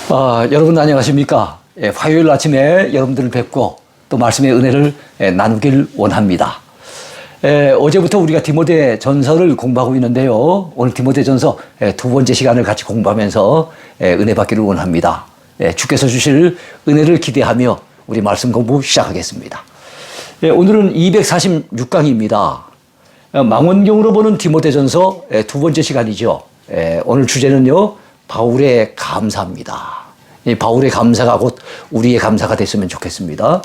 여러분 안녕하십니까? 화요일 아침에 여러분들을 뵙고 또 말씀의 은혜를 나누길 원합니다. 어제부터 우리가 디모데 전서를 공부하고 있는데요. 오늘 디모데 전서 두 번째 시간을 같이 공부하면서 은혜 받기를 원합니다. 주께서 주실 은혜를 기대하며 우리 말씀 공부 시작하겠습니다. 오늘은 246강입니다. 망원경으로 보는 디모데 전서 두 번째 시간이죠. 오늘 주제는요. 바울의 감사입니다. 이 바울의 감사가 곧 우리의 감사가 됐으면 좋겠습니다.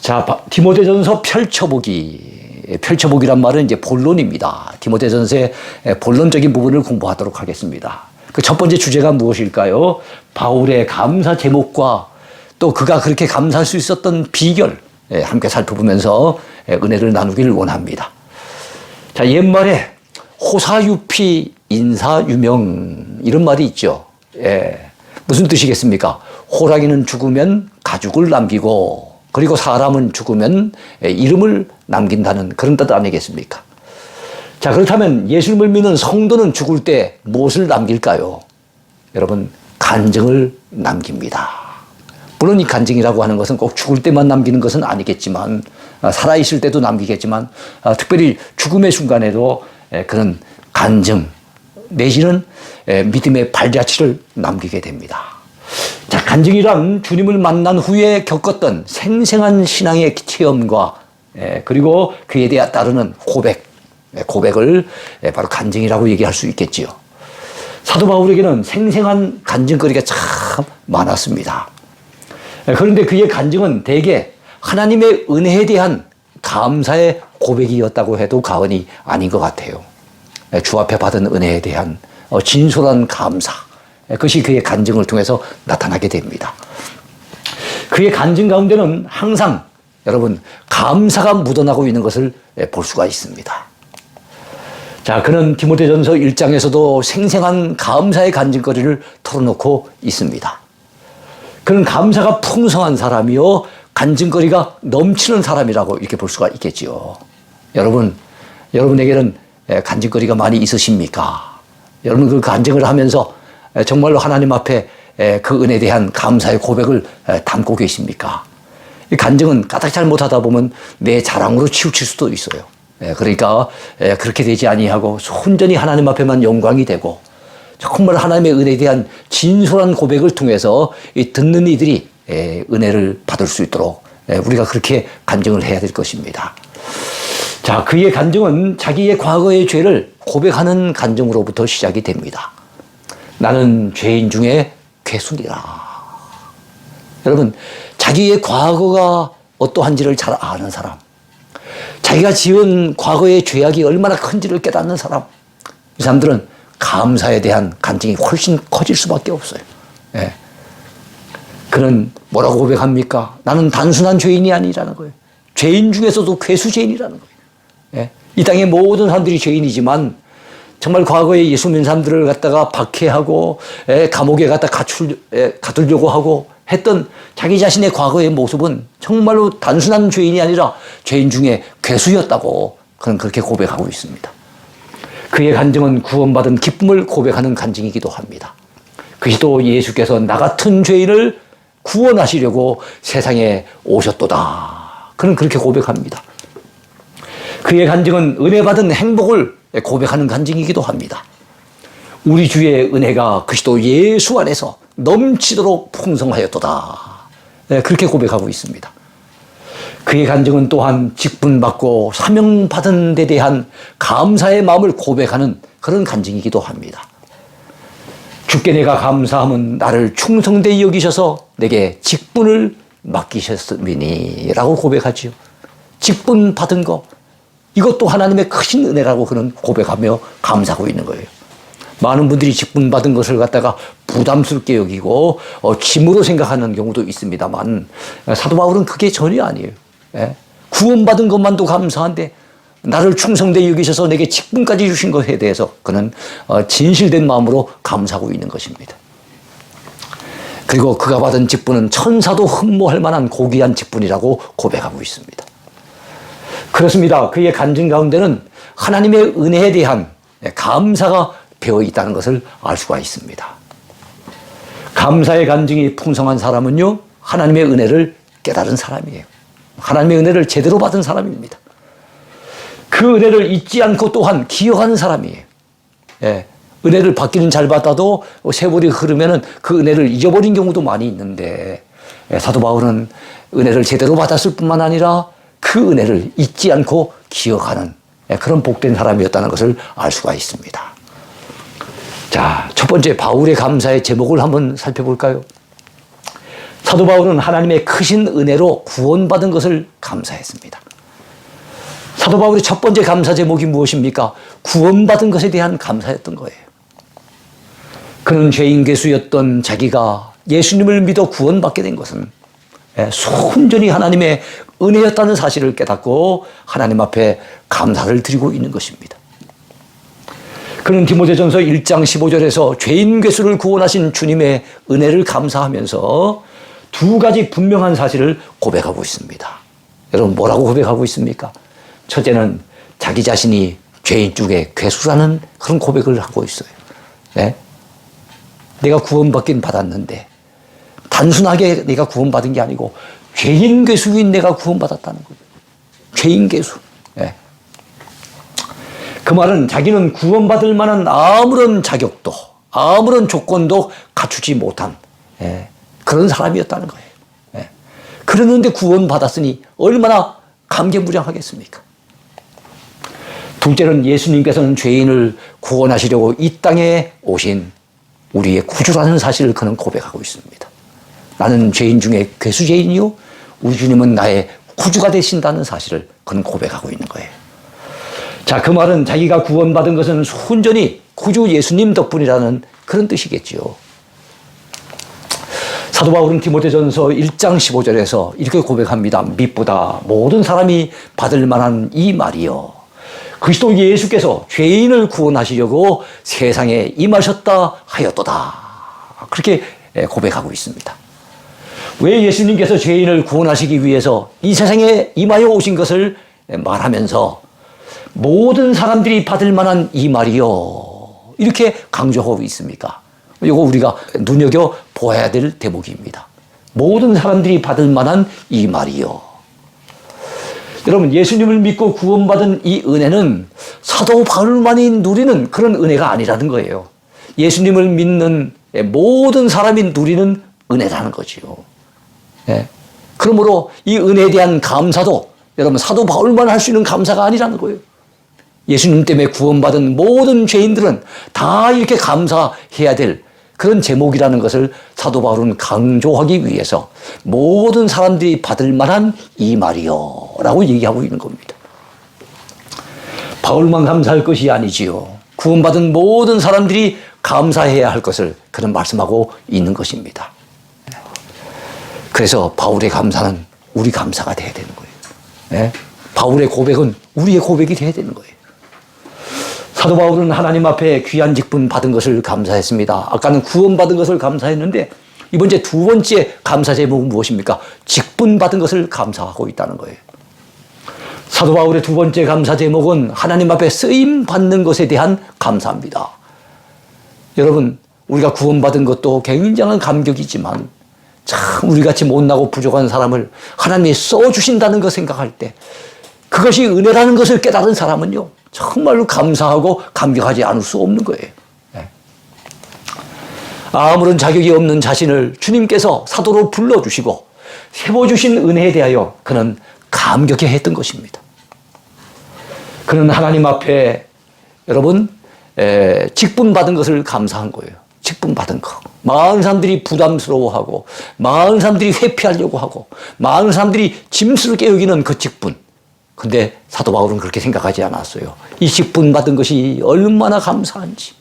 자, 디모데전서 펼쳐보기. 펼쳐보기란 말은 이제 본론입니다. 디모데전서의 본론적인 부분을 공부하도록 하겠습니다. 그 첫 번째 주제가 무엇일까요? 바울의 감사 제목과 또 그가 그렇게 감사할 수 있었던 비결 함께 살펴보면서 은혜를 나누기를 원합니다. 자, 옛말에 호사유피 인사유명 이런 말이 있죠. 무슨 뜻이겠습니까? 호랑이는 죽으면 가죽을 남기고 그리고 사람은 죽으면 이름을 남긴다는 그런 뜻 아니겠습니까? 자, 그렇다면 예수님을 믿는 성도는 죽을 때 무엇을 남길까요? 여러분, 간증을 남깁니다. 물론 이 간증이라고 하는 것은 꼭 죽을 때만 남기는 것은 아니겠지만 살아있을 때도 남기겠지만 특별히 죽음의 순간에도 그런 간증 내지는 믿음의 발자취를 남기게 됩니다. 자, 간증이란 주님을 만난 후에 겪었던 생생한 신앙의 체험과 그리고 그에 대해 따르는 고백을 바로 간증이라고 얘기할 수 있겠지요. 사도 바울에게는 생생한 간증거리가 참 많았습니다. 그런데 그의 간증은 대개 하나님의 은혜에 대한 감사의 고백이었다고 해도 과언이 아닌 것 같아요. 주 앞에 받은 은혜에 대한 진솔한 감사, 그것이 그의 간증을 통해서 나타나게 됩니다. 그의 간증 가운데는 항상 여러분 감사가 묻어나고 있는 것을 볼 수가 있습니다. 자, 그는 디모데전서 1장에서도 생생한 감사의 간증거리를 털어놓고 있습니다. 그는 감사가 풍성한 사람이요 간증거리가 넘치는 사람이라고 이렇게 볼 수가 있겠지요. 여러분에게는 간증거리가 많이 있으십니까? 여러분 그 간증을 하면서 정말로 하나님 앞에 그 은혜에 대한 감사의 고백을 담고 계십니까? 이 간증은 까딱 잘못하다 보면 내 자랑으로 치우칠 수도 있어요. 그러니까 그렇게 되지 아니하고 온전히 하나님 앞에만 영광이 되고 정말 하나님의 은혜에 대한 진솔한 고백을 통해서 이 듣는 이들이 은혜를 받을 수 있도록 우리가 그렇게 간증을 해야 될 것입니다. 자, 그의 간증은 자기의 과거의 죄를 고백하는 간증으로부터 시작이 됩니다. 나는 죄인 중에 괴순이라. 여러분, 자기의 과거가 어떠한지를 잘 아는 사람, 자기가 지은 과거의 죄악이 얼마나 큰지를 깨닫는 사람, 이 사람들은 감사에 대한 간증이 훨씬 커질 수밖에 없어요. 그는 뭐라고 고백합니까? 나는 단순한 죄인이 아니라는 거예요. 죄인 중에서도 괴수죄인이라는 거예요. 이 땅의 모든 사람들이 죄인이지만 정말 과거에 예수 믿는 사람들을 갖다가 박해하고 감옥에 갖다 가두려고 하고 했던 자기 자신의 과거의 모습은 정말로 단순한 죄인이 아니라 죄인 중에 괴수였다고 그는 그렇게 고백하고 있습니다. 그의 간증은 구원받은 기쁨을 고백하는 간증이기도 합니다. 그리스도 예수께서 나 같은 죄인을 구원하시려고 세상에 오셨도다. 그는 그렇게 고백합니다. 그의 간증은 은혜 받은 행복을 고백하는 간증이기도 합니다. 우리 주의 은혜가 그리스도 예수 안에서 넘치도록 풍성하였도다. 그렇게 고백하고 있습니다. 그의 간증은 또한 직분받고 사명받은 데 대한 감사의 마음을 고백하는 그런 간증이기도 합니다. 주께 내가 감사함은 나를 충성되이 여기셔서 내게 직분을 맡기셨음이니 라고 고백하지요. 직분 받은 거, 이것도 하나님의 크신 은혜라고 그는 고백하며 감사하고 있는 거예요. 많은 분들이 직분 받은 것을 갖다가 부담스럽게 여기고 짐으로 생각하는 경우도 있습니다만 사도 바울은 그게 전혀 아니에요. 구원받은 것만도 감사한데 나를 충성되이 여기셔서 내게 직분까지 주신 것에 대해서 그는 진실된 마음으로 감사하고 있는 것입니다. 그리고 그가 받은 직분은 천사도 흠모할 만한 고귀한 직분이라고 고백하고 있습니다. 그렇습니다. 그의 간증 가운데는 하나님의 은혜에 대한 감사가 배어 있다는 것을 알 수가 있습니다. 감사의 간증이 풍성한 사람은요, 하나님의 은혜를 깨달은 사람이에요. 하나님의 은혜를 제대로 받은 사람입니다. 그 은혜를 잊지 않고 또한 기억하는 사람이에요. 예, 은혜를 받기는 잘 받아도 세월이 흐르면 그 은혜를 잊어버린 경우도 많이 있는데, 사도 바울은 은혜를 제대로 받았을 뿐만 아니라 그 은혜를 잊지 않고 기억하는 그런 복된 사람이었다는 것을 알 수가 있습니다. 자, 첫 번째 바울의 감사의 제목을 한번 살펴볼까요? 사도 바울은 하나님의 크신 은혜로 구원받은 것을 감사했습니다. 사도 바울의 첫 번째 감사 제목이 무엇입니까? 구원받은 것에 대한 감사였던 거예요. 그는 죄인 괴수였던 자기가 예수님을 믿어 구원받게 된 것은 순전히 하나님의 은혜였다는 사실을 깨닫고 하나님 앞에 감사를 드리고 있는 것입니다. 그는 디모데전서 1장 15절에서 죄인 괴수를 구원하신 주님의 은혜를 감사하면서 두 가지 분명한 사실을 고백하고 있습니다. 여러분, 뭐라고 고백하고 있습니까? 첫째는 자기 자신이 죄인 중에 괴수라는 그런 고백을 하고 있어요. 네? 내가 구원받긴 받았는데 단순하게 내가 구원받은 게 아니고 죄인 괴수인 내가 구원받았다는 거예요. 죄인 괴수. 네. 그 말은 자기는 구원받을 만한 아무런 자격도 아무런 조건도 갖추지 못한 그런 사람이었다는 거예요. 그랬는데 구원받았으니 얼마나 감개무량하겠습니까? 둘째는 예수님께서는 죄인을 구원하시려고 이 땅에 오신 우리의 구주라는 사실을 그는 고백하고 있습니다. 나는 죄인 중에 괴수죄인이요 우리 주님은 나의 구주가 되신다는 사실을 그는 고백하고 있는 거예요. 자, 그 말은 자기가 구원받은 것은 순전히 구주 예수님 덕분이라는 그런 뜻이겠지요. 사도 바울은 디모데전서 1장 15절에서 이렇게 고백합니다. 밑보다 모든 사람이 받을 만한 이 말이요, 그리스도 예수께서 죄인을 구원하시려고 세상에 임하셨다 하였도다. 그렇게 고백하고 있습니다. 왜 예수님께서 죄인을 구원하시기 위해서 이 세상에 임하여 오신 것을 말하면서 모든 사람들이 받을 만한 이 말이요, 이렇게 강조하고 있습니까? 이거 우리가 눈여겨보아야 될 대목입니다. 모든 사람들이 받을 만한 이 말이요. 여러분, 예수님을 믿고 구원받은 이 은혜는 사도 바울만이 누리는 그런 은혜가 아니라는 거예요. 예수님을 믿는 모든 사람이 누리는 은혜라는 거지요. 예. 그러므로 이 은혜에 대한 감사도 여러분 사도 바울만 할 수 있는 감사가 아니라는 거예요. 예수님 때문에 구원받은 모든 죄인들은 다 이렇게 감사해야 될 그런 제목이라는 것을 사도 바울은 강조하기 위해서 모든 사람들이 받을 만한 이 말이요 라고 얘기하고 있는 겁니다. 바울만 감사할 것이 아니지요. 구원받은 모든 사람들이 감사해야 할 것을 그는 말씀하고 있는 것입니다. 그래서 바울의 감사는 우리 감사가 돼야 되는 거예요. 네? 바울의 고백은 우리의 고백이 돼야 되는 거예요. 사도 바울은 하나님 앞에 귀한 직분 받은 것을 감사했습니다. 아까는 구원받은 것을 감사했는데 이번 이제 두 번째 감사 제목은 무엇입니까? 직분 받은 것을 감사하고 있다는 거예요. 사도 바울의 두 번째 감사 제목은 하나님 앞에 쓰임 받는 것에 대한 감사입니다. 여러분, 우리가 구원받은 것도 굉장한 감격이지만 참 우리같이 못나고 부족한 사람을 하나님이 써주신다는 것 생각할 때 그것이 은혜라는 것을 깨달은 사람은요 정말로 감사하고 감격하지 않을 수 없는 거예요. 아무런 자격이 없는 자신을 주님께서 사도로 불러주시고 세워주신 은혜에 대하여 그는 감격해 했던 것입니다. 그는 하나님 앞에 여러분 직분 받은 것을 감사한 거예요. 직분 받은 거. 많은 사람들이 부담스러워하고 많은 사람들이 회피하려고 하고 많은 사람들이 짐스럽게 여기는 그 직분. 근데 사도 바울은 그렇게 생각하지 않았어요. 이 직분 받은 것이 얼마나 감사한지,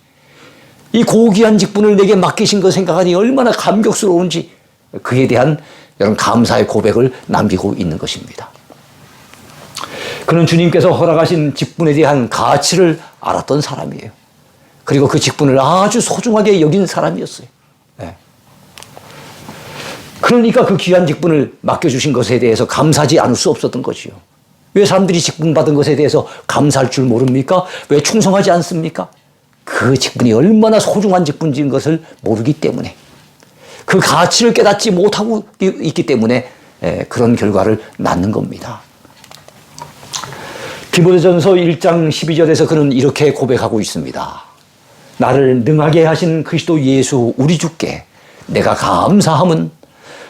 이 고귀한 직분을 내게 맡기신 것 생각하니 얼마나 감격스러운지 그에 대한 이런 감사의 고백을 남기고 있는 것입니다. 그는 주님께서 허락하신 직분에 대한 가치를 알았던 사람이에요. 그리고 그 직분을 아주 소중하게 여긴 사람이었어요. 네. 그러니까 그 귀한 직분을 맡겨주신 것에 대해서 감사하지 않을 수 없었던 거지요. 왜 사람들이 직분 받은 것에 대해서 감사할 줄 모릅니까? 왜 충성하지 않습니까? 그 직분이 얼마나 소중한 직분인 것을 모르기 때문에. 그 가치를 깨닫지 못하고 있기 때문에 그런 결과를 낳는 겁니다. 디모데전서 1장 12절에서 그는 이렇게 고백하고 있습니다. 나를 능하게 하신 그리스도 예수 우리 주께 내가 감사함은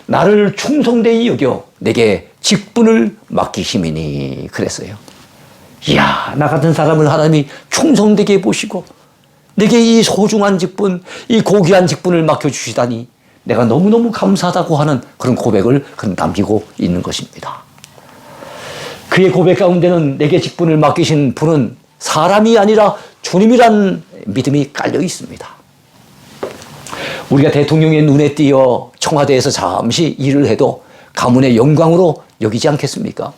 나를 충성되이 여겨 내게 직분을 맡기심이니 그랬어요. 이야, 나 같은 사람을 하나님이 충성되게 보시고 내게 이 소중한 직분, 이 고귀한 직분을 맡겨주시다니 내가 너무너무 감사하다고 하는 그런 고백을 그는 남기고 있는 것입니다. 그의 고백 가운데는 내게 직분을 맡기신 분은 사람이 아니라 주님이란 믿음이 깔려 있습니다. 우리가 대통령의 눈에 띄어 청와대에서 잠시 일을 해도 가문의 영광으로 여기지 않겠습니까?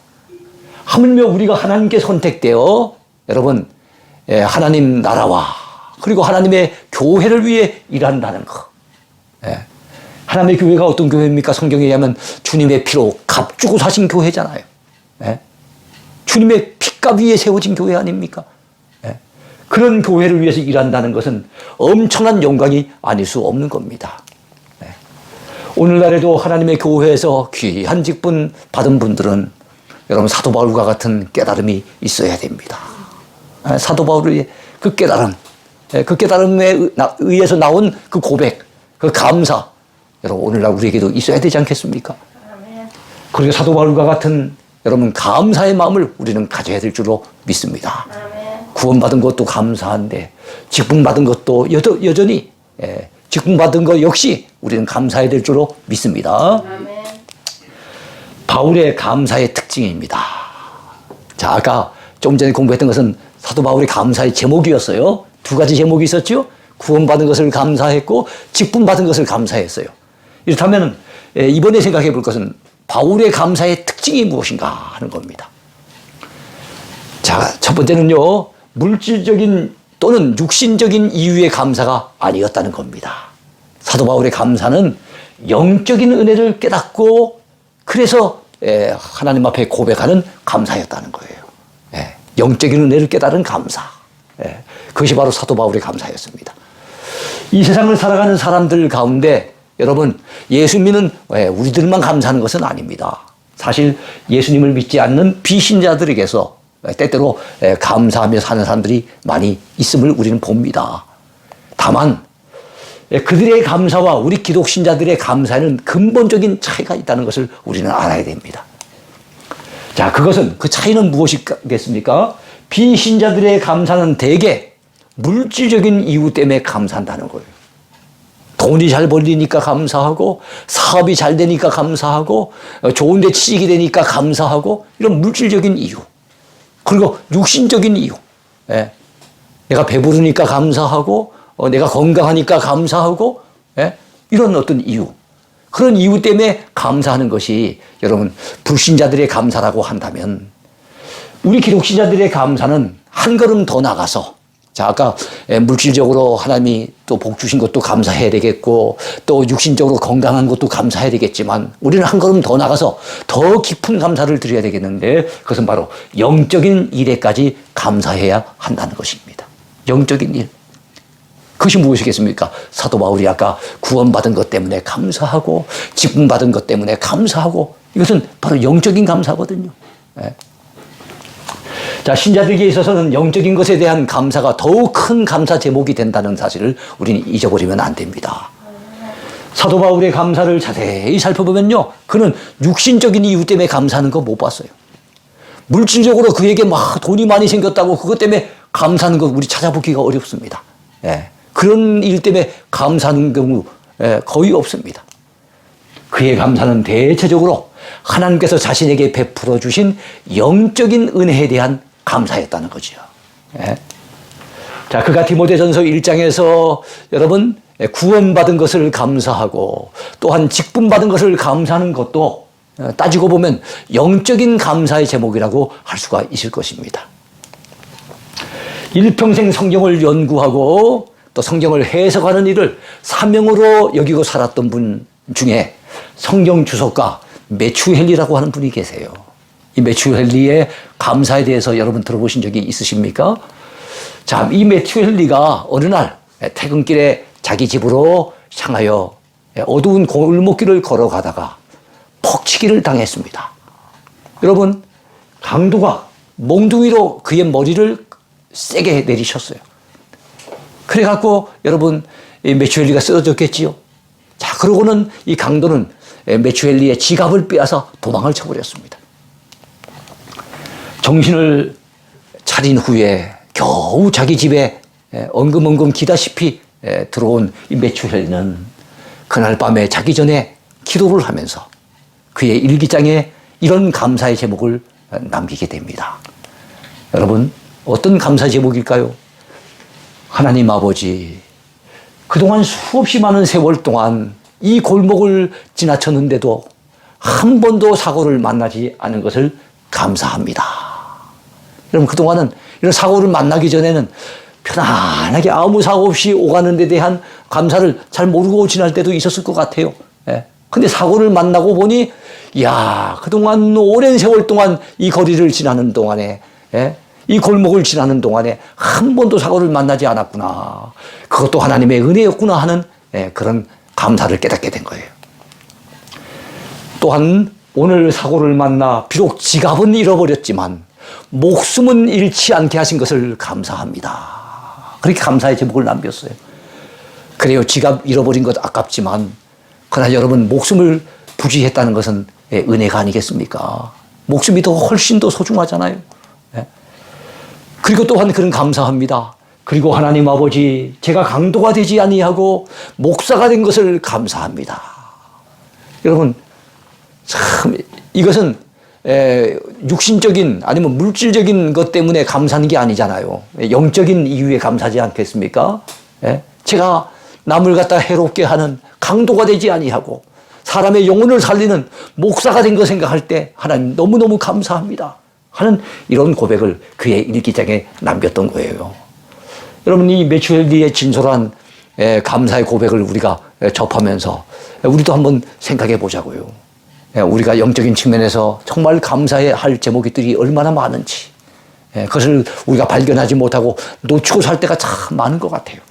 하물며 우리가 하나님께 선택되어 여러분 하나님 나라와 그리고 하나님의 교회를 위해 일한다는 것. 하나님의 교회가 어떤 교회입니까? 성경에 의하면 주님의 피로 값주고 사신 교회잖아요. 주님의 피값 위에 세워진 교회 아닙니까? 그런 교회를 위해서 일한다는 것은 엄청난 영광이 아닐 수 없는 겁니다. 오늘날에도 하나님의 교회에서 귀한 직분 받은 분들은 여러분 사도 바울과 같은 깨달음이 있어야 됩니다. 사도 바울의 그 깨달음, 그 깨달음에 의해서 나온 그 고백, 그 감사, 여러분 오늘날 우리에게도 있어야 되지 않겠습니까? 그리고 사도 바울과 같은 여러분 감사의 마음을 우리는 가져야 될 줄로 믿습니다. 구원받은 것도 감사한데 직분 받은 것도 여전히 직분 받은 것 역시 우리는 감사해야 될 줄로 믿습니다. 바울의 감사의 특징입니다. 자, 아까 좀 전에 공부했던 것은 사도 바울의 감사의 제목이었어요. 두 가지 제목이 있었죠. 구원받은 것을 감사했고 직분 받은 것을 감사했어요. 이렇다면 이번에 생각해 볼 것은 바울의 감사의 특징이 무엇인가 하는 겁니다. 자, 첫 번째는요, 물질적인 또는 육신적인 이유의 감사가 아니었다는 겁니다. 사도 바울의 감사는 영적인 은혜를 깨닫고 그래서 하나님 앞에 고백하는 감사였다는 거예요. 영적인 은혜를 깨달은 감사. 그것이 바로 사도 바울의 감사였습니다. 이 세상을 살아가는 사람들 가운데 여러분 예수 믿는 우리들만 감사하는 것은 아닙니다. 사실 예수님을 믿지 않는 비신자들에게서 때때로 감사하며 사는 사람들이 많이 있음을 우리는 봅니다. 다만 그들의 감사와 우리 기독신자들의 감사에는 근본적인 차이가 있다는 것을 우리는 알아야 됩니다. 자, 그 차이는 무엇이겠습니까? 비신자들의 감사는 대개 물질적인 이유 때문에 감사한다는 거예요. 돈이 잘 벌리니까 감사하고 사업이 잘 되니까 감사하고 좋은 데 취직이 되니까 감사하고 이런 물질적인 이유. 그리고 육신적인 이유. 내가 배부르니까 감사하고 내가 건강하니까 감사하고 이런 어떤 이유. 그런 이유 때문에 감사하는 것이 여러분 불신자들의 감사라고 한다면 우리 기독신자들의 감사는 한 걸음 더 나가서 자, 아까 물질적으로 하나님이 또 복 주신 것도 감사해야 되겠고 또 육신적으로 건강한 것도 감사해야 되겠지만 우리는 한 걸음 더 나가서 더 깊은 감사를 드려야 되겠는데 그것은 바로 영적인 일에까지 감사해야 한다는 것입니다. 영적인 일. 그것이 무엇이겠습니까? 사도 바울이 아까 구원받은 것 때문에 감사하고 직분 받은 것 때문에 감사하고 이것은 바로 영적인 감사거든요. 자, 신자들에게 있어서는 영적인 것에 대한 감사가 더욱 큰 감사 제목이 된다는 사실을 우리는 잊어버리면 안 됩니다. 사도 바울의 감사를 자세히 살펴보면요, 그는 육신적인 이유 때문에 감사하는 거 못 봤어요. 물질적으로 그에게 막 돈이 많이 생겼다고 그것 때문에 감사하는 거 우리 찾아보기가 어렵습니다. 그런 일 때문에 감사하는 경우 거의 없습니다. 그의 감사는 대체적으로 하나님께서 자신에게 베풀어 주신 영적인 은혜에 대한 감사였다는 거죠. 자, 그가 디모데전서 1장에서 여러분 구원받은 것을 감사하고 또한 직분 받은 것을 감사하는 것도 따지고 보면 영적인 감사의 제목이라고 할 수가 있을 것입니다. 일평생 성경을 연구하고 또 성경을 해석하는 일을 사명으로 여기고 살았던 분 중에 성경 주석가 매튜 헨리라고 하는 분이 계세요. 이 매튜 헨리의 감사에 대해서 여러분 들어보신 적이 있으십니까? 자, 이 매튜 헨리가 어느 날 퇴근길에 자기 집으로 향하여 어두운 골목길을 걸어가다가 퍽치기를 당했습니다. 여러분, 강도가 몽둥이로 그의 머리를 세게 내리쳤어요. 그래갖고 여러분, 메추엘리가 쓰러졌겠지요. 자, 그러고는 이 강도는 메추엘리의 지갑을 빼앗아 도망을 쳐버렸습니다. 정신을 차린 후에 겨우 자기 집에 엉금엉금 기다시피 들어온 이 메추엘리는 그날 밤에 자기 전에 기도를 하면서 그의 일기장에 이런 감사의 제목을 남기게 됩니다. 여러분, 어떤 감사 제목일까요? 하나님 아버지, 그동안 수없이 많은 세월 동안 이 골목을 지나쳤는데도 한 번도 사고를 만나지 않은 것을 감사합니다. 여러분, 그동안은 이런 사고를 만나기 전에는 편안하게 아무 사고 없이 오가는 데 대한 감사를 잘 모르고 지날 때도 있었을 것 같아요. 근데 사고를 만나고 보니, 야, 그동안 오랜 세월 동안 이 거리를 지나는 동안에, 이 골목을 지나는 동안에 한 번도 사고를 만나지 않았구나. 그것도 하나님의 은혜였구나 하는 그런 감사를 깨닫게 된 거예요. 또한 오늘 사고를 만나 비록 지갑은 잃어버렸지만 목숨은 잃지 않게 하신 것을 감사합니다. 그렇게 감사의 제목을 남겼어요. 그래요, 지갑 잃어버린 것 아깝지만 그러나 여러분, 목숨을 부지했다는 것은 은혜가 아니겠습니까? 목숨이 더 훨씬 더 소중하잖아요. 그리고 또한 그런 감사합니다. 그리고 하나님 아버지, 제가 강도가 되지 아니하고 목사가 된 것을 감사합니다. 여러분, 참 이것은 육신적인 아니면 물질적인 것 때문에 감사하는 게 아니잖아요. 영적인 이유에 감사하지 않겠습니까? 제가 남을 갖다 해롭게 하는 강도가 되지 아니하고 사람의 영혼을 살리는 목사가 된 거 생각할 때 하나님 너무너무 감사합니다 하는 이런 고백을 그의 일기장에 남겼던 거예요. 여러분, 이 메추엘리의 진솔한 감사의 고백을 우리가 접하면서 우리도 한번 생각해 보자고요. 우리가 영적인 측면에서 정말 감사해야 할 제목들이 얼마나 많은지, 그것을 우리가 발견하지 못하고 놓치고 살 때가 참 많은 것 같아요.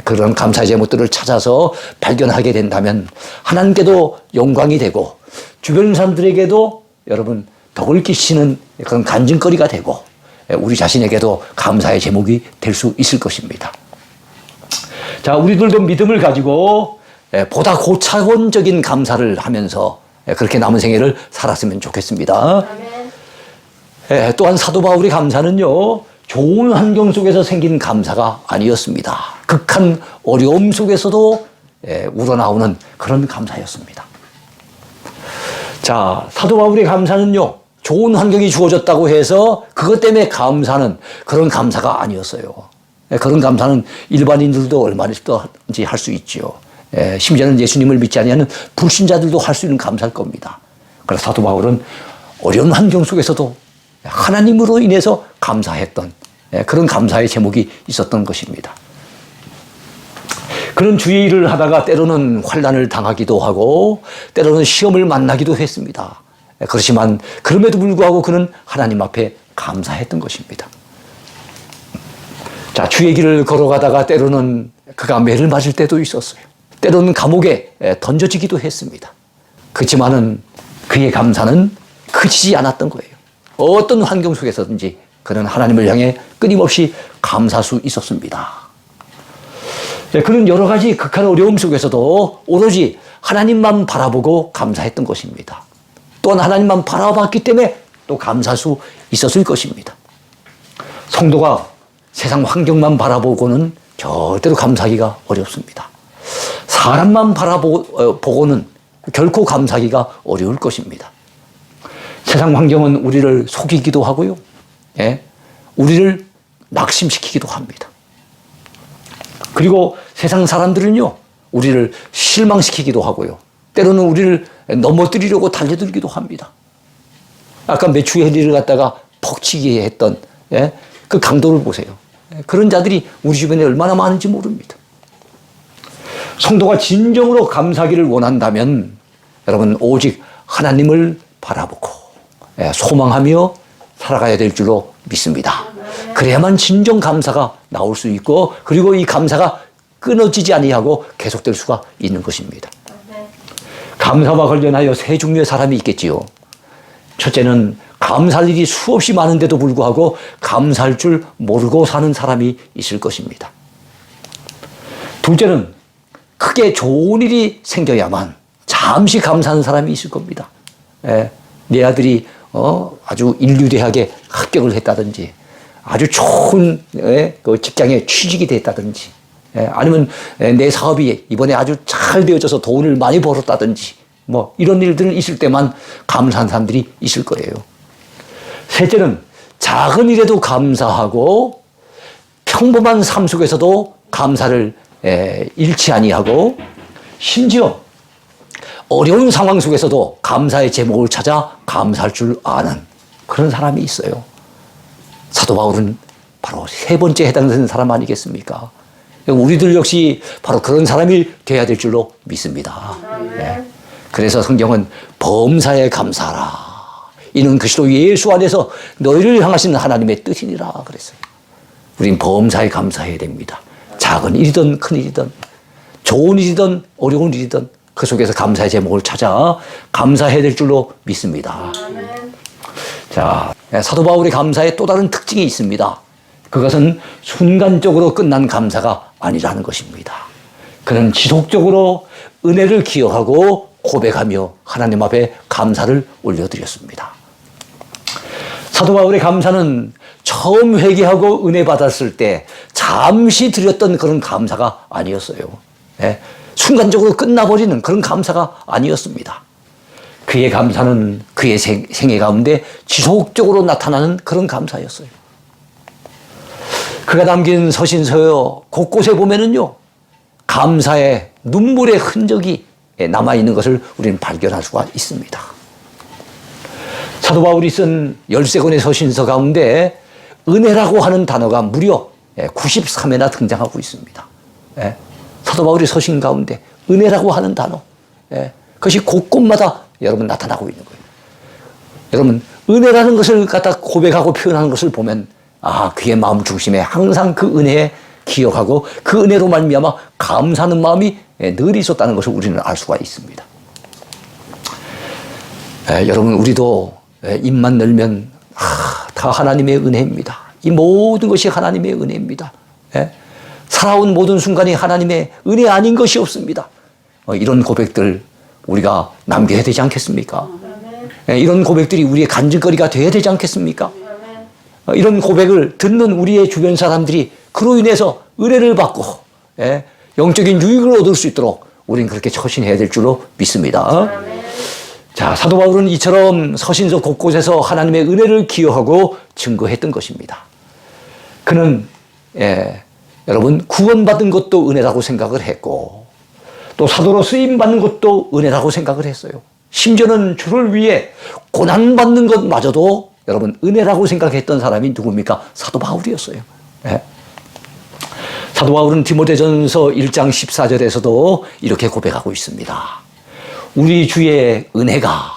그런 감사의 제목들을 찾아서 발견하게 된다면 하나님께도 영광이 되고 주변 사람들에게도 여러분 덕을 끼치는 그런 간증거리가 되고 우리 자신에게도 감사의 제목이 될 수 있을 것입니다. 자, 우리들도 믿음을 가지고 보다 고차원적인 감사를 하면서 그렇게 남은 생애를 살았으면 좋겠습니다. 또한 사도 바울의 감사는요, 좋은 환경 속에서 생긴 감사가 아니었습니다. 극한 어려움 속에서도 우러나오는 그런 감사였습니다. 자, 사도 바울의 감사는요, 좋은 환경이 주어졌다고 해서 그것 때문에 감사하는 그런 감사가 아니었어요. 그런 감사는 일반인들도 얼마든지 할 수 있죠. 심지어는 예수님을 믿지 않는 불신자들도 할 수 있는 감사일 겁니다. 그래서 사도 바울은 어려운 환경 속에서도 하나님으로 인해서 감사했던 그런 감사의 제목이 있었던 것입니다. 그런 주의 일을 하다가 때로는 환난을 당하기도 하고 때로는 시험을 만나기도 했습니다. 그렇지만 그럼에도 불구하고 그는 하나님 앞에 감사했던 것입니다. 자, 주의 길을 걸어가다가 때로는 그가 매를 맞을 때도 있었어요. 때로는 감옥에 던져지기도 했습니다. 그렇지만은 그의 감사는 그치지 않았던 거예요. 어떤 환경 속에서든지 그는 하나님을 향해 끊임없이 감사할 수 있었습니다. 그는 여러 가지 극한 어려움 속에서도 오로지 하나님만 바라보고 감사했던 것입니다. 또한 하나님만 바라봤기 때문에 또 감사할 수 있었을 것입니다. 성도가 세상 환경만 바라보고는 절대로 감사하기가 어렵습니다. 사람만 바라보고는 결코 감사하기가 어려울 것입니다. 세상 환경은 우리를 속이기도 하고요. 우리를 낙심시키기도 합니다. 그리고 세상 사람들은요, 우리를 실망시키기도 하고요. 때로는 우리를 넘어뜨리려고 달려들기도 합니다. 아까 메추엘리를 갖다가 퍽치게 했던 그 강도를 보세요. 그런 자들이 우리 주변에 얼마나 많은지 모릅니다. 성도가 진정으로 감사하기를 원한다면 여러분 오직 하나님을 바라보고 소망하며 살아가야 될 줄로 믿습니다. 그래야만 진정 감사가 나올 수 있고 그리고 이 감사가 끊어지지 아니하고 계속될 수가 있는 것입니다. 감사와 관련하여 세 종류의 사람이 있겠지요. 첫째는 감사할 일이 수없이 많은데도 불구하고 감사할 줄 모르고 사는 사람이 있을 것입니다. 둘째는 크게 좋은 일이 생겨야만 잠시 감사하는 사람이 있을 겁니다. 내 아들이 아주 인류대학에 합격을 했다든지, 아주 좋은 그 직장에 취직이 됐다든지, 아니면 내 사업이 이번에 아주 잘 되어져서 돈을 많이 벌었다든지, 뭐 이런 일들은 있을 때만 감사한 사람들이 있을 거예요. 셋째는 작은 일에도 감사하고 평범한 삶 속에서도 감사를 잃지 아니하고, 심지어 어려운 상황 속에서도 감사의 제목을 찾아 감사할 줄 아는 그런 사람이 있어요. 사도 바울은 바로 세 번째 해당되는 사람 아니겠습니까? 우리들 역시 바로 그런 사람이 되어야 될 줄로 믿습니다. 그래서 성경은 범사에 감사하라. 이는 그리스도 예수 안에서 너희를 향하신 하나님의 뜻이니라 그랬어요. 우린 범사에 감사해야 됩니다. 작은 일이든 큰 일이든 좋은 일이든 어려운 일이든 그 속에서 감사의 제목을 찾아 감사해야 될 줄로 믿습니다. 자, 사도 바울의 감사에 또 다른 특징이 있습니다. 그것은 순간적으로 끝난 감사가 아니라는 것입니다. 그는 지속적으로 은혜를 기억하고 고백하며 하나님 앞에 감사를 올려드렸습니다. 사도 바울의 감사는 처음 회개하고 은혜 받았을 때 잠시 드렸던 그런 감사가 아니었어요. 순간적으로 끝나버리는 그런 감사가 아니었습니다. 그의 감사는 그의 생애 가운데 지속적으로 나타나는 그런 감사였어요. 그가 남긴 서신서 곳곳에 보면은요, 감사의 눈물의 흔적이 남아있는 것을 우리는 발견할 수가 있습니다. 사도 바울이 쓴 13권의 서신서 가운데 은혜라고 하는 단어가 무려 93회나 등장하고 있습니다. 사도 바울의 서신 가운데 은혜라고 하는 단어, 그것이 곳곳마다 여러분 나타나고 있는 거예요. 여러분, 은혜라는 것을 갖다 고백하고 표현하는 것을 보면 그의 마음 중심에 항상 그 은혜에 기억하고 그 은혜로 말미암아 감사하는 마음이 늘 있었다는 것을 우리는 알 수가 있습니다. 여러분, 우리도 입만 열면 다 하나님의 은혜입니다. 이 모든 것이 하나님의 은혜입니다. 살아온 모든 순간이 하나님의 은혜 아닌 것이 없습니다. 이런 고백들 우리가 남겨야 되지 않겠습니까? 이런 고백들이 우리의 간증거리가 되어야 되지 않겠습니까? 이런 고백을 듣는 우리의 주변 사람들이 그로 인해서 은혜를 받고 영적인 유익을 얻을 수 있도록 우리는 그렇게 처신해야 될 줄로 믿습니다. 자, 사도 바울은 이처럼 서신서 곳곳에서 하나님의 은혜를 기억하고 증거했던 것입니다. 그는 여러분 구원받은 것도 은혜라고 생각을 했고, 또 사도로 쓰임받는 것도 은혜라고 생각을 했어요. 심지어는 주를 위해 고난받는 것마저도 여러분 은혜라고 생각했던 사람이 누굽니까? 사도 바울이었어요. 사도 바울은 디모데전서 1장 14절에서도 이렇게 고백하고 있습니다. 우리 주의 은혜가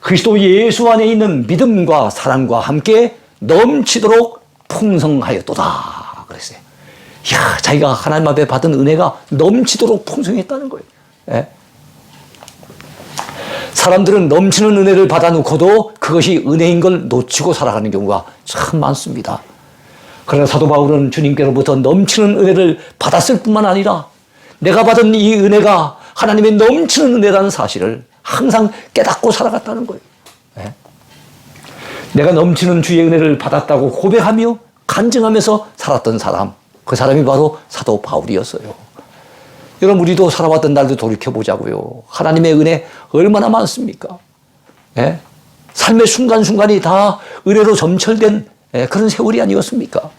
그리스도 예수 안에 있는 믿음과 사랑과 함께 넘치도록 풍성하였도다 그랬어요. 이야, 자기가 하나님 앞에 받은 은혜가 넘치도록 풍성했다는 거예요. 사람들은 넘치는 은혜를 받아놓고도 그것이 은혜인 걸 놓치고 살아가는 경우가 참 많습니다. 그러나 사도 바울은 주님께로부터 넘치는 은혜를 받았을 뿐만 아니라 내가 받은 이 은혜가 하나님의 넘치는 은혜라는 사실을 항상 깨닫고 살아갔다는 거예요. 내가 넘치는 주의 은혜를 받았다고 고백하며 간증하면서 살았던 사람, 그 사람이 바로 사도 바울이었어요. 여러분, 우리도 살아왔던 날도 돌이켜보자고요. 하나님의 은혜 얼마나 많습니까? 삶의 순간순간이 다 은혜로 점철된 그런 세월이 아니었습니까?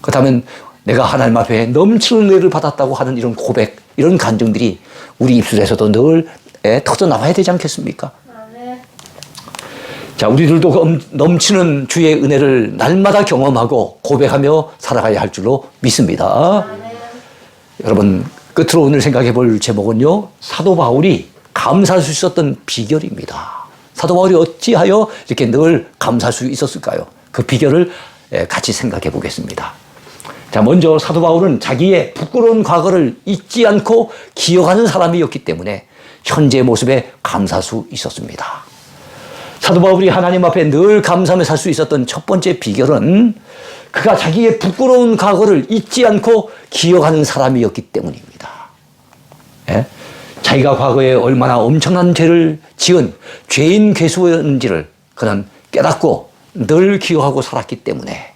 그렇다면 내가 하나님 앞에 넘치는 은혜를 받았다고 하는 이런 고백, 이런 간증들이 우리 입술에서도 늘 터져나와야 되지 않겠습니까? 자, 우리들도 넘치는 주의 은혜를 날마다 경험하고 고백하며 살아가야 할 줄로 믿습니다. 여러분, 끝으로 오늘 생각해 볼 제목은요, 사도 바울이 감사할 수 있었던 비결입니다. 사도 바울이 어찌하여 이렇게 늘 감사할 수 있었을까요? 그 비결을 같이 생각해 보겠습니다. 자, 먼저 사도 바울은 자기의 부끄러운 과거를 잊지 않고 기억하는 사람이었기 때문에 현재의 모습에 감사할 수 있었습니다. 사도 바울이 하나님 앞에 늘 감사하며 살 수 있었던 첫 번째 비결은 그가 자기의 부끄러운 과거를 잊지 않고 기억하는 사람이었기 때문입니다. 예? 자기가 과거에 얼마나 엄청난 죄를 지은 죄인 괴수였는지를 그는 깨닫고 늘 기억하고 살았기 때문에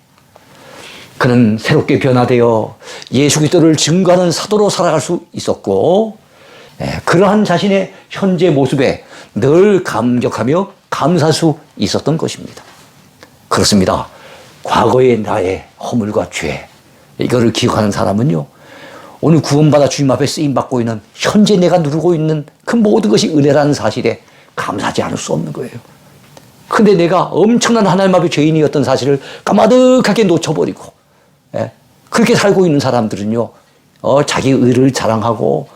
그는 새롭게 변화되어 예수 그리스도를 증거하는 사도로 살아갈 수 있었고, 그러한 자신의 현재 모습에 늘 감격하며 감사할 수 있었던 것입니다. 그렇습니다. 과거의 나의 허물과 죄, 이거를 기억하는 사람은요, 오늘 구원받아 주님 앞에 쓰임받고 있는 현재 내가 누리고 있는 그 모든 것이 은혜라는 사실에 감사하지 않을 수 없는 거예요. 근데 내가 엄청난 하나님 앞에 죄인이었던 사실을 까마득하게 놓쳐버리고, 그렇게 살고 있는 사람들은요, 자기 의를 자랑하고,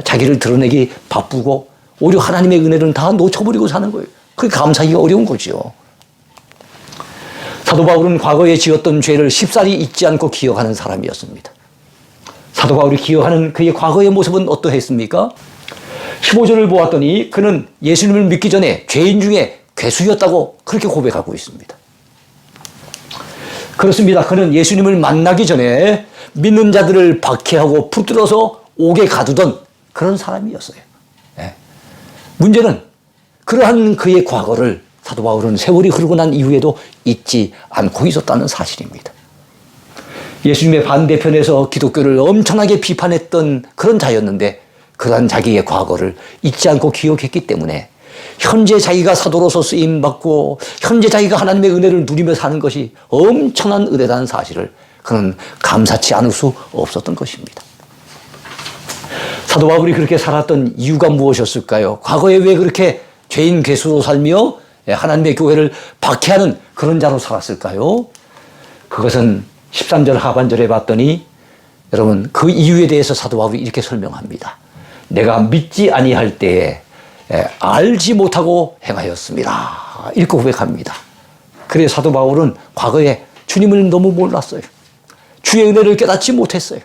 자기를 드러내기 바쁘고, 오히려 하나님의 은혜를 다 놓쳐버리고 사는 거예요. 그게 감사하기가 어려운 거죠. 사도 바울은 과거에 지었던 죄를 쉽사리 잊지 않고 기억하는 사람이었습니다. 사도 바울이 기억하는 그의 과거의 모습은 어떠했습니까? 15절을 보았더니 그는 예수님을 믿기 전에 죄인 중에 괴수였다고 그렇게 고백하고 있습니다. 그렇습니다. 그는 예수님을 만나기 전에 믿는 자들을 박해하고 붙들어서 옥에 가두던 그런 사람이었어요. 문제는 그러한 그의 과거를 사도 바울은 세월이 흐르고 난 이후에도 잊지 않고 있었다는 사실입니다. 예수님의 반대편에서 기독교를 엄청나게 비판했던 그런 자였는데 그러한 자기의 과거를 잊지 않고 기억했기 때문에 현재 자기가 사도로서 쓰임받고 현재 자기가 하나님의 은혜를 누리며 사는 것이 엄청난 은혜라는 사실을 그는 감사치 않을 수 없었던 것입니다. 사도 바울이 그렇게 살았던 이유가 무엇이었을까요? 과거에 왜 그렇게 죄인 괴수로 살며 하나님의 교회를 박해하는 그런 자로 살았을까요? 그것은 13절 하반절에 봤더니 여러분 그 이유에 대해서 사도 바울이 이렇게 설명합니다. 내가 믿지 아니할 때에 알지 못하고 행하였습니다. 이렇게 고백합니다. 그래서 사도 바울은 과거에 주님을 너무 몰랐어요. 주의 은혜를 깨닫지 못했어요.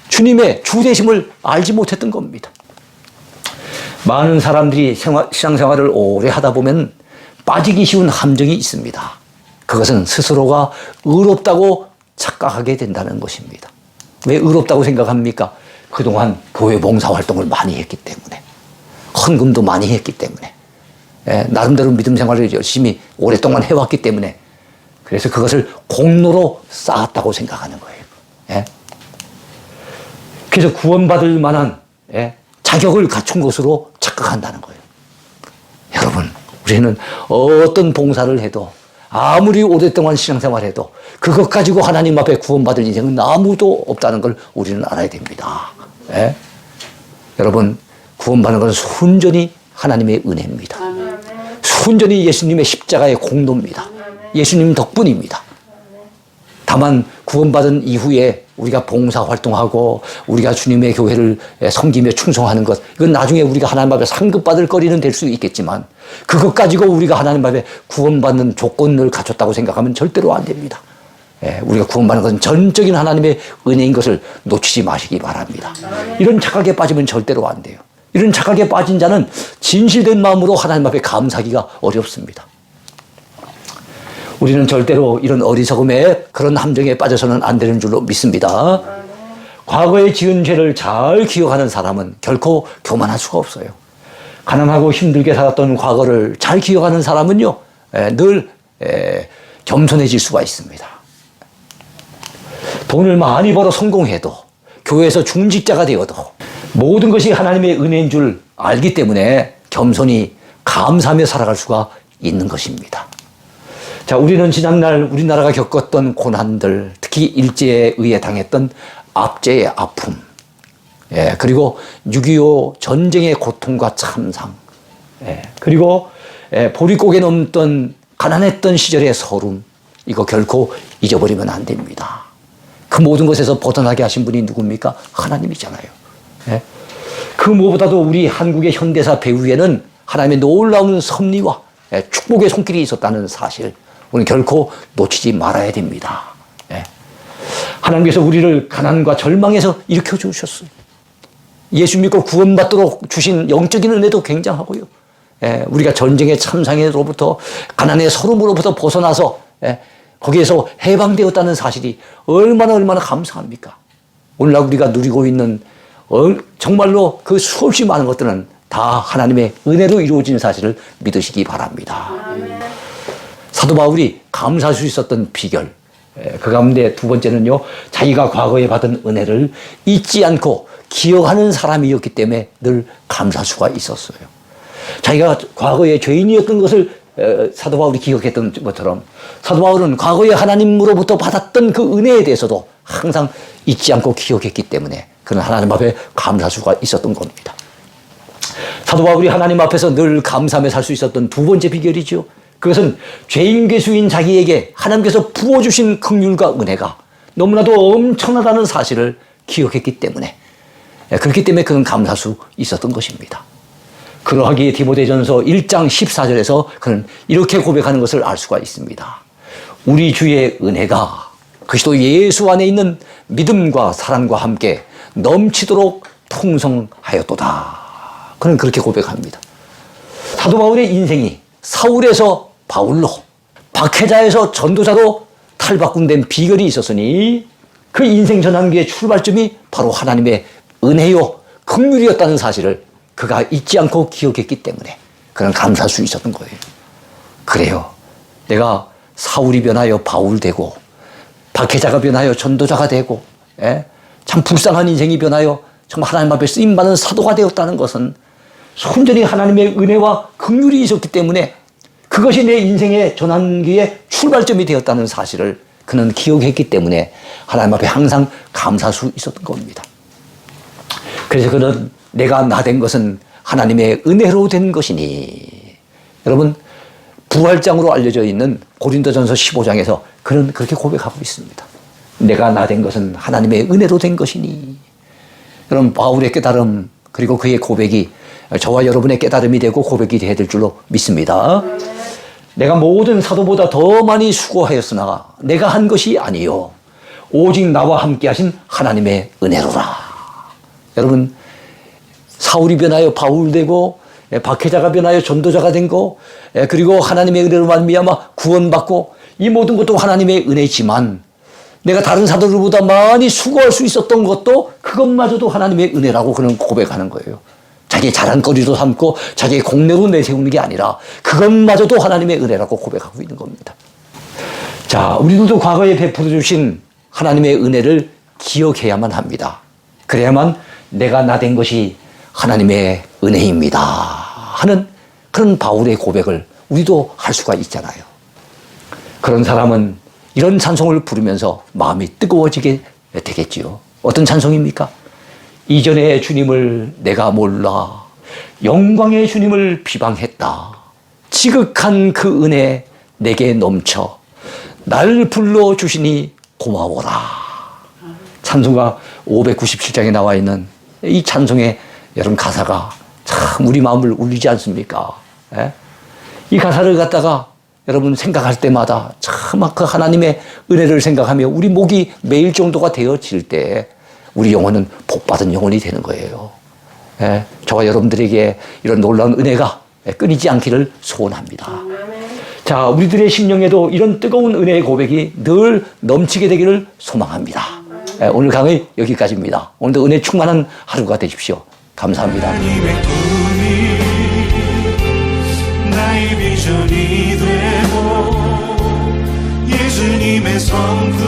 주님의 주되심을 알지 못했던 겁니다. 많은 사람들이 신앙생활을 오래 하다 보면 빠지기 쉬운 함정이 있습니다. 그것은 스스로가 의롭다고 착각하게 된다는 것입니다. 왜 의롭다고 생각합니까? 그동안 교회 봉사활동을 많이 했기 때문에, 헌금도 많이 했기 때문에, 나름대로 믿음 생활을 열심히 오랫동안 해왔기 때문에, 그래서 그것을 공로로 쌓았다고 생각하는 거예요. 그래서 구원받을 만한 자격을 갖춘 것으로 착각한다는 거예요. 여러분, 우리는 어떤 봉사를 해도 아무리 오랫동안 신앙생활해도 그것 가지고 하나님 앞에 구원받을 인생은 아무도 없다는 걸 우리는 알아야 됩니다. 여러분, 구원받는 것은 순전히 하나님의 은혜입니다. 순전히 예수님의 십자가의 공로입니다. 예수님 덕분입니다. 다만 구원받은 이후에 우리가 봉사활동하고 우리가 주님의 교회를 섬기며 충성하는 것, 이건 나중에 우리가 하나님 앞에 상급받을 거리는 될 수 있겠지만 그것 가지고 우리가 하나님 앞에 구원받는 조건을 갖췄다고 생각하면 절대로 안 됩니다. 우리가 구원받는 것은 전적인 하나님의 은혜인 것을 놓치지 마시기 바랍니다. 이런 착각에 빠지면 절대로 안 돼요. 이런 착각에 빠진 자는 진실된 마음으로 하나님 앞에 감사하기가 어렵습니다. 우리는 절대로 이런 어리석음에 그런 함정에 빠져서는 안 되는 줄로 믿습니다. 과거에 지은 죄를 잘 기억하는 사람은 결코 교만할 수가 없어요. 가난하고 힘들게 살았던 과거를 잘 기억하는 사람은요, 늘 겸손해질 수가 있습니다. 돈을 많이 벌어 성공해도, 교회에서 중직자가 되어도 모든 것이 하나님의 은혜인 줄 알기 때문에 겸손히 감사하며 살아갈 수가 있는 것입니다. 자, 우리는 지난날 우리나라가 겪었던 고난들, 특히 일제에 의해 당했던 압제의 아픔, 그리고 6.25 전쟁의 고통과 참상, 그리고 보릿고개 넘던 가난했던 시절의 서름, 이거 결코 잊어버리면 안 됩니다. 그 모든 것에서 벗어나게 하신 분이 누굽니까? 하나님이잖아요. 그 무엇보다도 우리 한국의 현대사 배후에는 하나님의 놀라운 섭리와 축복의 손길이 있었다는 사실, 우리는 결코 놓치지 말아야 됩니다. 하나님께서 우리를 가난과 절망에서 일으켜 주셨어요. 예수 믿고 구원받도록 주신 영적인 은혜도 굉장하고요. 우리가 전쟁의 참상에로부터 가난의 서름으로부터 벗어나서 거기에서 해방되었다는 사실이 얼마나 감사합니까? 오늘날 우리가 누리고 있는 정말로 그 수없이 많은 것들은 다 하나님의 은혜로 이루어진 사실을 믿으시기 바랍니다. 사도 바울이 감사할 수 있었던 비결, 그 가운데 두 번째는요, 자기가 과거에 받은 은혜를 잊지 않고 기억하는 사람이었기 때문에 늘 감사할 수가 있었어요. 자기가 과거에 죄인이었던 것을 사도 바울이 기억했던 것처럼 사도 바울은 과거에 하나님으로부터 받았던 그 은혜에 대해서도 항상 잊지 않고 기억했기 때문에 그는 하나님 앞에 감사할 수가 있었던 겁니다. 사도 바울이 하나님 앞에서 늘 감사하며 살 수 있었던 두 번째 비결이죠. 그것은 죄인 괴수인 자기에게 하나님께서 부어주신 긍휼과 은혜가 너무나도 엄청나다는 사실을 기억했기 때문에, 그렇기 때문에 그는 감사할 수 있었던 것입니다. 그러하기에 디모데전서 1장 14절에서 그는 이렇게 고백하는 것을 알 수가 있습니다. 우리 주의 은혜가 그리스도 예수 안에 있는 믿음과 사랑과 함께 넘치도록 풍성하였도다. 그는 그렇게 고백합니다. 사도 바울의 인생이 사울에서 바울로, 박해자에서 전도자로 탈바꿈된 비결이 있었으니 그 인생 전환기의 출발점이 바로 하나님의 은혜요 긍휼이었다는 사실을 그가 잊지 않고 기억했기 때문에 그는 감사할 수 있었던 거예요. 그래요. 내가 사울이 변하여 바울 되고 박해자가 변하여 전도자가 되고 참 불쌍한 인생이 변하여 정말 하나님 앞에 쓰임받는 사도가 되었다는 것은 순전히 하나님의 은혜와 긍휼이 있었기 때문에 그것이 내 인생의 전환기의 출발점이 되었다는 사실을 그는 기억했기 때문에 하나님 앞에 항상 감사할 수 있었던 겁니다. 그래서 그는 내가 나 된 것은 하나님의 은혜로 된 것이니, 여러분 부활장으로 알려져 있는 고린도전서 15장에서 그는 그렇게 고백하고 있습니다. 내가 나 된 것은 하나님의 은혜로 된 것이니. 여러분 바울의 깨달음 그리고 그의 고백이 저와 여러분의 깨달음이 되고 고백이 되어야 될 줄로 믿습니다. 내가 모든 사도보다 더 많이 수고하였으나 내가 한 것이 아니요 오직 나와 함께 하신 하나님의 은혜로라. 여러분 사울이 변하여 바울 되고 박해자가 변하여 전도자가 된 거, 그리고 하나님의 은혜로 말미암아 구원받고, 이 모든 것도 하나님의 은혜지만 내가 다른 사도들보다 많이 수고할 수 있었던 것도 그것마저도 하나님의 은혜라고 그는 고백하는 거예요. 자기의 자랑거리로 삼고 자기의 공로로 내세우는 게 아니라 그것마저도 하나님의 은혜라고 고백하고 있는 겁니다. 자, 우리들도 과거에 베풀어 주신 하나님의 은혜를 기억해야만 합니다. 그래야만 내가 나 된 것이 하나님의 은혜입니다 하는 그런 바울의 고백을 우리도 할 수가 있잖아요. 그런 사람은 이런 찬송을 부르면서 마음이 뜨거워지게 되겠지요. 어떤 찬송입니까? 이전의 주님을 내가 몰라 영광의 주님을 비방했다. 지극한 그 은혜 내게 넘쳐 날 불러주시니 고마워라. 찬송가 597장에 나와 있는 이 찬송의 여러분 가사가 참 우리 마음을 울리지 않습니까? 이 가사를 갖다가 여러분 생각할 때마다 참 그 하나님의 은혜를 생각하며 우리 목이 메일 정도가 되어질 때 우리 영혼은 복받은 영혼이 되는 거예요. 저와 여러분들에게 이런 놀라운 은혜가 끊이지 않기를 소원합니다. 자, 우리들의 심령에도 이런 뜨거운 은혜의 고백이 늘 넘치게 되기를 소망합니다. 오늘 강의 여기까지입니다. 오늘도 은혜 충만한 하루가 되십시오. 감사합니다. 나의 비전이 되고 예수님의 성품